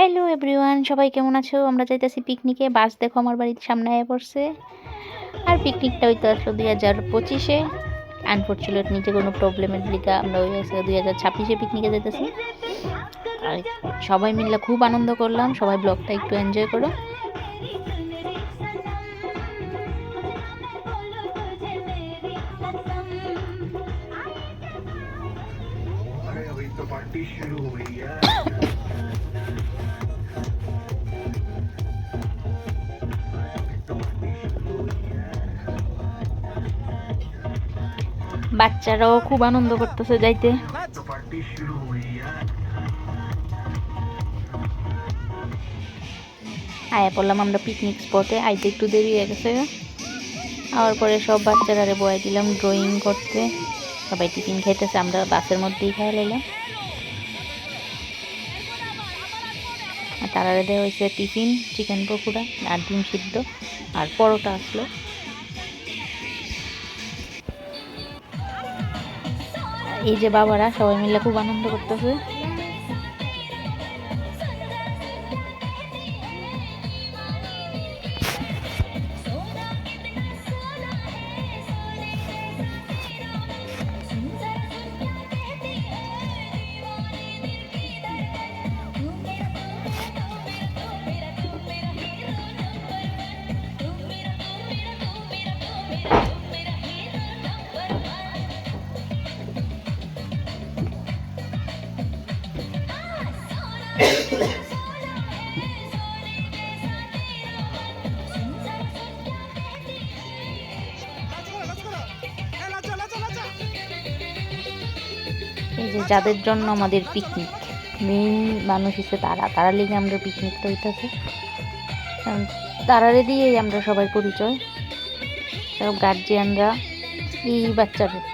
Hello everyone, সবাই কেমন আছো? আমরা যাইতেছি পিকনিকে। বাস দেখো আমার বাড়ির সামনে আয়া পড়ছে। আর পিকনিকটা হইতে আসলো 2025-এ। আনফর্চুনেটলি কোনো প্রবলেমের লিগা আমরা ওই 2026-এ পিকনিকে যাইতেছি। আর সবাই মিলে খুব আনন্দ করলাম। সবাই ব্লগটা একটু এনজয় করো। বাচ্চারাও খুব আনন্দ করতেছে যাইতে। আয়া পড়লাম আমরা পিকনিক স্পটে। আইতে একটু দেরি হয়ে গেছে। আওয়ার পরে সব বাচ্চারা বয়াই দিলাম ড্রয়িং করতে। সবাই টিফিন খাইতেছে, আমরা বাসের মধ্যেই খাই লাইলাম। আর তারারে দেওয়া হয়েছে টিফিন, চিকেন পকোড়া আর ডিম সিদ্ধ আর পরোটা আসলো। এই যে বাবারা সবাই মিলে খুব আনন্দ করতেছে। এই যে যাদের জন্য আমাদের পিকনিক, মেইন মানুষ হিসেবে তারা লিগে আমরা পিকনিকটা হইতেছে। কারণ তারারে দিয়েই আমরা সবাই পরিচয়, সব গার্জিয়ানরা এই বাচ্চাদের।